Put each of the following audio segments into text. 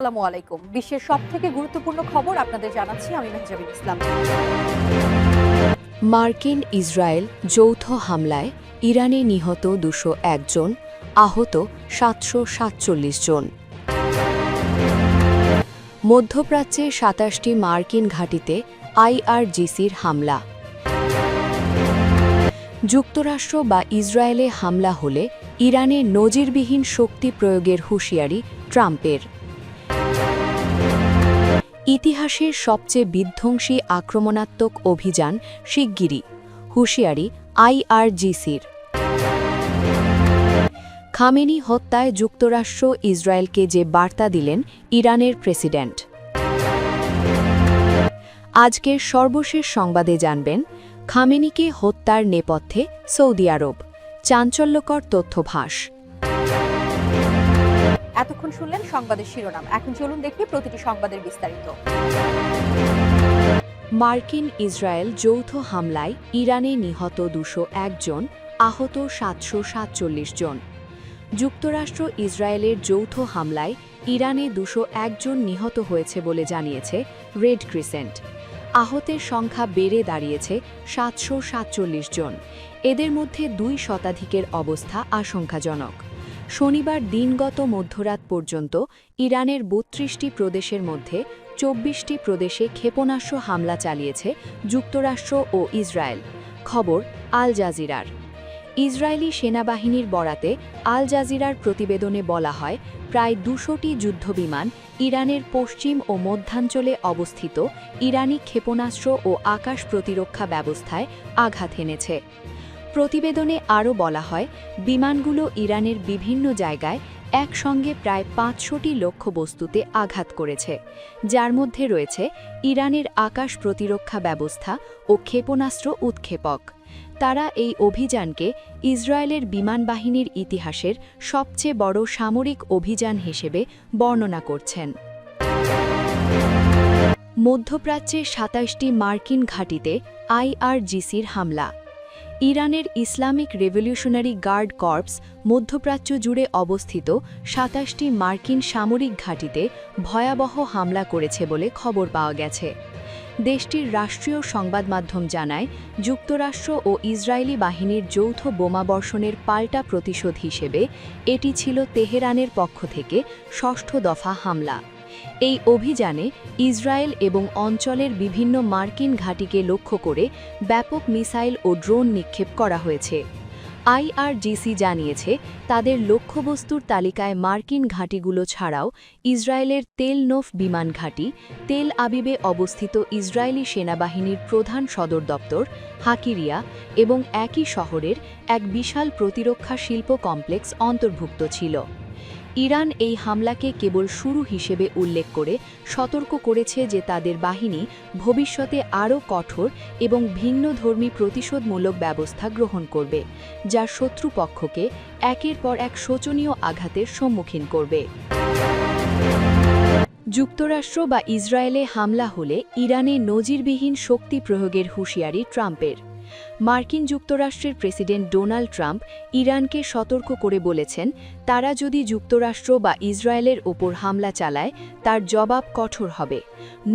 আসসালামু আলাইকুম। বিশ্বের সবথেকে গুরুত্বপূর্ণ খবর আপনাদের জানাচ্ছি আমি মেহজাবিন ইসলাম। মার্কিন ইসরায়েল যৌথ হামলায় ইরানে নিহত ২০১ জন, আহত ৭৪৭ জন। মধ্যপ্রাচ্যে ২৭টি মার্কিন ঘাঁটিতে আইআরজিসির হামলা। যুক্তরাষ্ট্র বা ইসরায়েলে হামলা হলে ইরানে নজিরবিহীন শক্তি প্রয়োগের হুঁশিয়ারি ট্রাম্পের। ইতিহাসের সবচেয়ে বিধ্বংসী আক্রমণাত্মক অভিযান শিগগিরই, হুঁশিয়ারি আইআরজিসির। খামেনি হত্যায় যুক্তরাষ্ট্র ইসরায়েলকে যে বার্তা দিলেন ইরানের প্রেসিডেন্ট। আজকের সর্বশেষ সংবাদে জানবেন খামেনিকে হত্যার নেপথ্যে সৌদি আরব, চাঞ্চল্যকর তথ্যভাস। এতক্ষণ শুনলেন সংবাদের শিরোনাম, এখন চলুন দেখি প্রতিটি সংবাদের বিস্তারিত। মার্কিন ইসরায়েল যৌথ হামলায় ইরানে নিহত ২০১ জন, আহত ৭৪৭ জন। যুক্তরাষ্ট্র ইসরায়েলের যৌথ হামলায় ইরানে ২০১ জন নিহত হয়েছে বলে জানিয়েছে রেড ক্রিসেন্ট। আহতের সংখ্যা বেড়ে দাঁড়িয়েছে ৭৪৭ জন। এদের মধ্যে ২ শতাধিকের অবস্থা আশঙ্কাজনক। শনিবার দিনগত মধ্যরাত পর্যন্ত ইরানের ৩২টি প্রদেশের মধ্যে ২৪টি প্রদেশে ক্ষেপণাস্ত্র হামলা চালিয়েছে যুক্তরাষ্ট্র ও ইসরায়েল। খবর আল জাজিরার। ইসরায়েলি সেনাবাহিনীর বরাতে আল জাজিরার প্রতিবেদনে বলা হয়, প্রায় ২০০টি যুদ্ধবিমান ইরানের পশ্চিম ও মধ্যাঞ্চলে অবস্থিত ইরানি ক্ষেপণাস্ত্র ও আকাশ প্রতিরক্ষা ব্যবস্থায় আঘাত এনেছে। প্রতিবেদনে আরও বলা হয়, বিমানগুলো ইরানের বিভিন্ন জায়গায় একসঙ্গে প্রায় ৫০০টি লক্ষ্যবস্তুতে আঘাত করেছে, যার মধ্যে রয়েছে ইরানের আকাশ প্রতিরক্ষা ব্যবস্থা ও ক্ষেপণাস্ত্র উৎক্ষেপক। তারা এই অভিযানকে ইসরায়েলের বিমান বাহিনীর ইতিহাসের সবচেয়ে বড় সামরিক অভিযান হিসেবে বর্ণনা করছেন। মধ্যপ্রাচ্যে ২৭টি মার্কিন ঘাঁটিতে আইআরজিসির হামলা। ইরানের ইসলামিক রেভলিউশনারি গার্ড কর্পস মধ্যপ্রাচ্য জুড়ে অবস্থিত ২৭টি মার্কিন সামরিক ঘাঁটিতে ভয়াবহ হামলা করেছে বলে খবর পাওয়া গেছে। দেশটির রাষ্ট্রীয় সংবাদ মাধ্যম জানায়, যুক্তরাষ্ট্র ও ইসরায়েলি বাহিনীর যৌথ বোমাবর্ষণের পাল্টা প্রতিশোধ হিসেবে এটি ছিল তেহরানের পক্ষ থেকে ৬ষ্ঠ দফা হামলা। এই অভিযানে ইসরায়েল এবং অঞ্চলের বিভিন্ন মার্কিন ঘাঁটিকে লক্ষ্য করে ব্যাপক মিসাইল ও ড্রোন নিক্ষেপ করা হয়েছে। আইআরজিসি জানিয়েছে, তাদের লক্ষ্যবস্তুর তালিকায় মার্কিন ঘাঁটিগুলো ছাড়াও ইসরায়েলের তেল নোফ বিমান ঘাঁটি, তেল আবিবে অবস্থিত ইসরায়েলি সেনাবাহিনীর প্রধান সদর দপ্তর, হাকিরিয়া এবং একই শহরের এক বিশাল প্রতিরক্ষা শিল্প কমপ্লেক্স অন্তর্ভুক্ত ছিল। ইরান এই হামলাকে কেবল শুরু হিসেবে উল্লেখ করে সতর্ক করেছে যে তাদের বাহিনী ভবিষ্যতে আরও কঠোর এবং ভিন্নধর্মী প্রতিশোধমূলক ব্যবস্থা গ্রহণ করবে, যা শত্রুপক্ষকে একের পর এক শোচনীয় আঘাতের সম্মুখীন করবে। যুক্তরাষ্ট্র বা ইসরায়েলে হামলা হলে ইরানে নজিরবিহীন শক্তি প্রয়োগের হুঁশিয়ারি ট্রাম্পের। মার্কিন যুক্তরাষ্ট্রের প্রেসিডেন্ট ডোনাল্ড ট্রাম্প ইরানকে সতর্ক করে বলেছেন, তারা যদি যুক্তরাষ্ট্র বা ইসরায়েলের ওপর হামলা চালায় তার জবাব কঠোর হবে।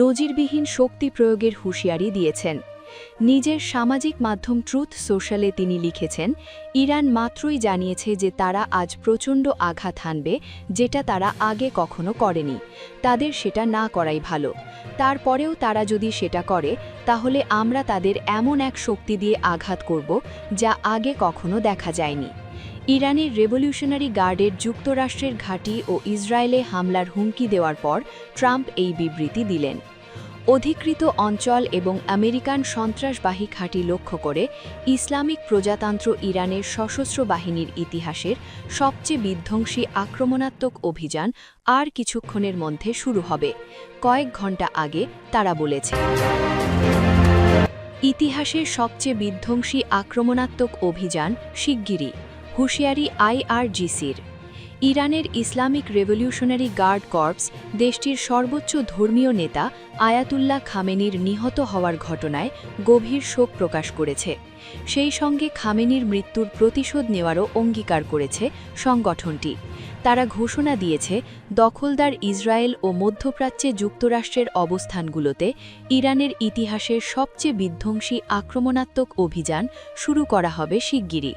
নজিরবিহীন শক্তি প্রয়োগের হুঁশিয়ারি দিয়েছেন। নিজের সামাজিক মাধ্যম ট্রুথ সোশ্যালে তিনি লিখেছেন, ইরান মাত্রই জানিয়েছে যে তারা আজ প্রচণ্ড আঘাত হানবে, যেটা তারা আগে কখনো করেনি। তাদের সেটা না করাই ভালো। তারপরেও তারা যদি সেটা করে, তাহলে আমরা তাদের এমন এক শক্তি দিয়ে আঘাত করব যা আগে কখনো দেখা যায়নি। ইরানের রেভলিউশনারি গার্ডের যুক্তরাষ্ট্রের ঘাঁটি ও ইসরায়েলে হামলার হুমকি দেওয়ার পর ট্রাম্প এই বিবৃতি দিলেন। অধিকৃত অঞ্চল এবং আমেরিকান সন্ত্রাসবাহী ঘাঁটি লক্ষ্য করে ইসলামিক প্রজাতন্ত্র ইরানের সশস্ত্র বাহিনীর ইতিহাসের সবচেয়ে বিধ্বংসী আক্রমণাত্মক অভিযান আর কিছুক্ষণের মধ্যে শুরু হবে, কয়েক ঘণ্টা আগে তারা বলেছে। ইতিহাসের সবচেয়ে বিধ্বংসী আক্রমণাত্মক অভিযান শিগগিরই, হুঁশিয়ারি আইআরজিসির। ইরানের ইসলামিক রেভলিউশনারি গার্ড কর্পস দেশটির সর্বোচ্চ ধর্মীয় নেতা আয়াতুল্লাহ খামেনির নিহত হওয়ার ঘটনায় গভীর শোক প্রকাশ করেছে। সেই সঙ্গে খামেনির মৃত্যুর প্রতিশোধ নেওয়ারও অঙ্গীকার করেছে সংগঠনটি। তারা ঘোষণা দিয়েছে দখলদার ইসরায়েল ও মধ্যপ্রাচ্যে যুক্তরাষ্ট্রের অবস্থানগুলোতে ইরানের ইতিহাসের সবচেয়ে বিধ্বংসী আক্রমণাত্মক অভিযান শুরু করা হবে শিগগিরই।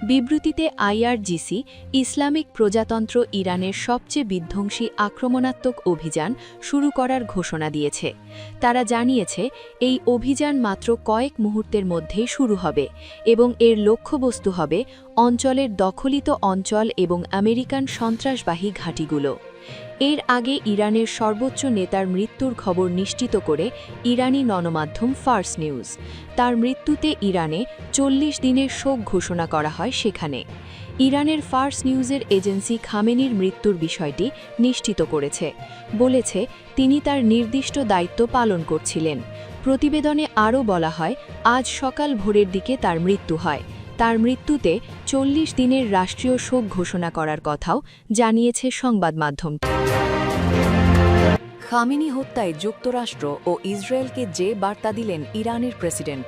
বিবৃতিতে আইআরজিসি ইসলামিক প্রজাতন্ত্র ইরানের সবচেয়ে বিধ্বংসী আক্রমণাত্মক অভিযান শুরু করার ঘোষণা দিয়েছে। তারা জানিয়েছে এই অভিযান মাত্র কয়েক মুহূর্তের মধ্যেই শুরু হবে এবং এর লক্ষ্যবস্তু হবে অঞ্চলের দখলিত অঞ্চল এবং আমেরিকান সন্ত্রাসবাহী ঘাঁটিগুলো। এর আগে ইরানের সর্বোচ্চ নেতার মৃত্যুর খবর নিশ্চিত করে ইরানি গণমাধ্যম ফার্স নিউজ। তার মৃত্যুতে ইরানে ৪০ দিনের শোক ঘোষণা করা হয় সেখানে। ইরানের ফার্স নিউজের এজেন্সি খামেনির মৃত্যুর বিষয়টি নিশ্চিত করেছে, বলেছে তিনি তার নির্দিষ্ট দায়িত্ব পালন করছিলেন। প্রতিবেদনে আরও বলা হয়, আজ সকাল ভোরের দিকে তার মৃত্যু হয়। তার মৃত্যুতে ৪০ দিনের রাষ্ট্রীয় শোক ঘোষণা করার কথাও জানিয়েছে সংবাদ মাধ্যম। খামেনি হত্যায় যুক্তরাষ্ট্র ও ইসরায়েলকে যে বার্তা দিলেন ইরানের প্রেসিডেন্ট।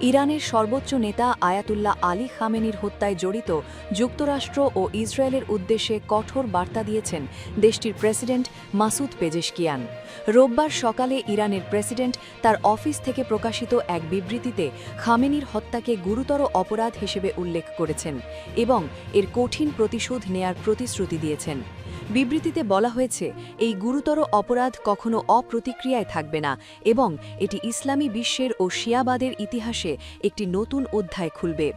ইরানের সর্বোচ্চ নেতা আয়াতুল্লাহ আলী খামেনির হত্যায় জড়িত যুক্তরাষ্ট্র ও ইসরায়েলের উদ্দেশ্যে কঠোর বার্তা দিয়েছেন দেশটির প্রেসিডেন্ট মাসুদ পেজেশকিয়ান। রোববার সকালে ইরানের প্রেসিডেন্ট তার অফিস থেকে প্রকাশিত এক বিবৃতিতে খামেনির হত্যাকে গুরুতর অপরাধ হিসেবে উল্লেখ করেছেন এবং এর কঠিন প্রতিশোধ নেয়ার প্রতিশ্রুতি দিয়েছেন। বিবৃতিতে বলা হয়েছে, এই গুরুতর অপরাধ কখনো অপ্রতিক্রিয়ায় থাকবে না এবং এটি ইসলামী বিশ্বের ও শিয়াবাদের ইতিহাসে একটি নতুন অধ্যায় খুলবে।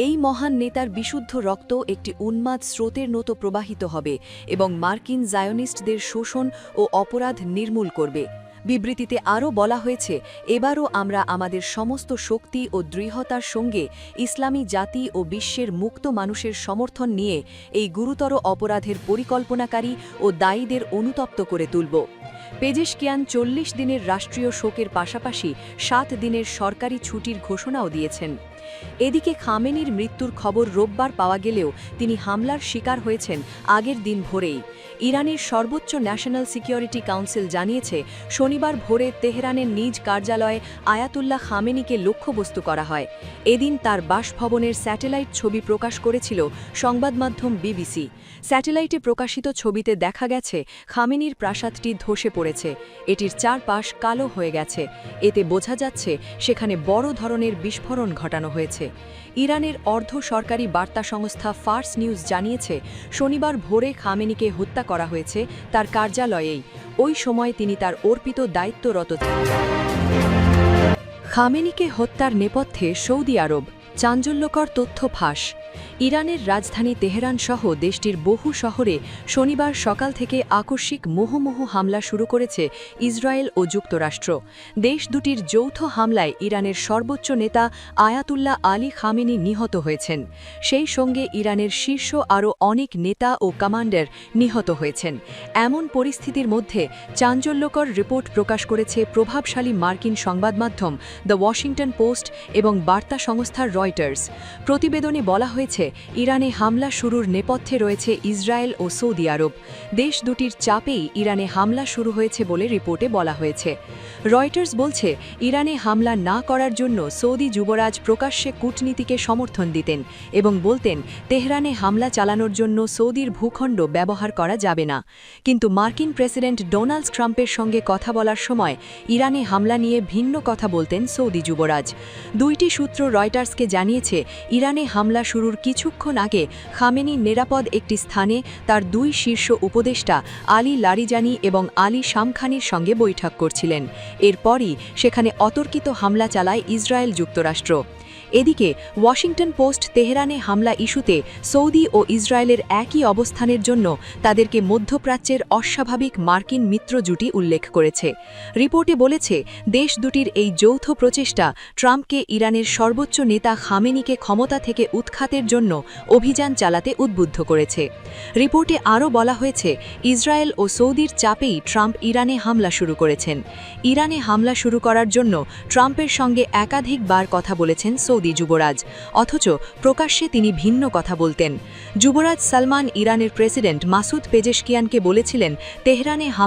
এই মহান নেতার বিশুদ্ধ রক্ত একটি উন্মাদ স্রোতের মতো প্রবাহিত হবে এবং মার্কিন জায়োনিস্টদের শোষণ ও অপরাধ নির্মূল করবে। বিবৃতিতে আরও বলা হয়েছে, এবারও আমরা আমাদের সমস্ত শক্তি ও দৃঢ়তার সঙ্গে ইসলামী জাতি ও বিশ্বের মুক্ত মানুষের সমর্থন নিয়ে এই গুরুতর অপরাধের পরিকল্পনাকারী ও দায়ীদের অনুতপ্ত করে তুলব। পেজেশকিয়ান ৪০ দিনের রাষ্ট্রীয় শোকের পাশাপাশি ৭ দিনের সরকারি ছুটির ঘোষণাও দিয়েছেন। এদিকে খামেনির মৃত্যুর খবর রোববার পাওয়া গেলেও তিনি হামলার শিকার হয়েছেন আগের দিন ভোরেই। ইরানের সর্বোচ্চ ন্যাশনাল সিকিউরিটি কাউন্সিল জানিয়েছে, শনিবার ভোরে তেহরানের নিজ কার্যালয়ে আয়াতুল্লাহ খামেনিকে লক্ষ্যবস্তু করা হয়। এদিন তার বাসভবনের স্যাটেলাইট ছবি প্রকাশ করেছিল সংবাদমাধ্যম বিবিসি। স্যাটেলাইটে প্রকাশিত ছবিতে দেখা গেছে খামেনির প্রাসাদটি ধসে পড়েছে। এটির চারপাশ কালো হয়ে গেছে। এতে বোঝা যাচ্ছে সেখানে বড় ধরনের বিস্ফোরণ ঘটানো হয়েছে। ইরানের অর্ধ সরকারি বার্তা সংস্থা ফার্স নিউজ জানিয়েছে, শনিবার ভোরে খামেনিকে হত্যা করা হয়েছে তার কার্যালয়েই। ওই সময় তিনি তার অর্পিত দায়িত্বরত ছিলেন। খামেনিকে হত্যার নেপথ্যে সৌদি আরব, চাঞ্চল্যকর তথ্য ফাঁস। ইরানের রাজধানী তেহরান সহ দেশটির বহু শহরে শনিবার সকাল থেকে আকস্মিক মুহুর্মুহু হামলা শুরু করেছে ইসরায়েল ও যুক্তরাষ্ট্র। দেশ দুটির যৌথ হামলায় ইরানের সর্বোচ্চ নেতা আয়াতুল্লাহ আলী খামেনি নিহত হয়েছেন। সেই সঙ্গে ইরানের শীর্ষ আরও অনেক নেতা ও কমান্ডার নিহত হয়েছেন। এমন পরিস্থিতির মধ্যে চাঞ্চল্যকর রিপোর্ট প্রকাশ করেছে প্রভাবশালী মার্কিন সংবাদমাধ্যম দ্য ওয়াশিংটন পোস্ট এবং বার্তা সংস্থা রয়টার্স। প্রতিবেদনে বলা হয়েছে, ইরানে হামলা শুরুর নেপথ্যে রয়েছে ইসরায়েল ও সৌদি আরব। দেশ দুটির চাপেই ইরানে হামলা শুরু হয়েছে বলে রিপোর্টে বলা হয়েছে। রয়টার্স বলছে, ইরানে হামলা না করার জন্য সৌদি যুবরাজ প্রকাশ্যে কূটনীতিকে সমর্থন দিতেন এবং বলতেন তেহরানে হামলা চালানোর জন্য সৌদির ভূখণ্ড ব্যবহার করা যাবে না। কিন্তু মার্কিন প্রেসিডেন্ট ডোনাল্ড ট্রাম্পের সঙ্গে কথা বলার সময় ইরানে হামলা নিয়ে ভিন্ন কথা বলতেন সৌদি যুবরাজ। দুইটি সূত্র রয়টার্সকে জানিয়েছে, ইরানে হামলা শুরুর কিছুক্ষণ আগে খামেনি নিরাপদ একটি স্থানে তার দুই শীর্ষ উপদেষ্টা আলী লারিজানি এবং আলী শামখানির সঙ্গে বৈঠক করছিলেন। এরপরই সেখানে অতর্কিত হামলা চালায় ইসরায়েল যুক্তরাষ্ট্র। এদিকে ওয়াশিংটন পোস্ট তেহরানে হামলা ইস্যুতে সৌদি ও ইসরায়েলের একই অবস্থানের জন্য তাদেরকে মধ্যপ্রাচ্যের অস্বাভাবিক মার্কিন মিত্র জুটি উল্লেখ করেছে। রিপোর্টে বলেছে, দেশ দুটির এই যৌথ প্রচেষ্টা ট্রাম্পকে ইরানের সর্বোচ্চ নেতা খামেনিকে ক্ষমতা থেকে উৎখাতের জন্য অভিযান চালাতে উদ্বুদ্ধ করেছে। রিপোর্টে আরও বলা হয়েছে, ইসরায়েল ও সৌদির চাপেই ট্রাম্প ইরানে হামলা শুরু করেছেন। ইরানে হামলা শুরু করার জন্য ট্রাম্পের সঙ্গে একাধিকবার কথা বলেছেন সৌদি যুবরাজ, অথচ প্রকাশ্যে তিনি ভিন্ন কথা বলতেন। যুবরাজ সালমান ইরানের প্রেসিডেন্ট মাসুদ পেজেশকিয়ানকে বলেছিলেন, তেহরানে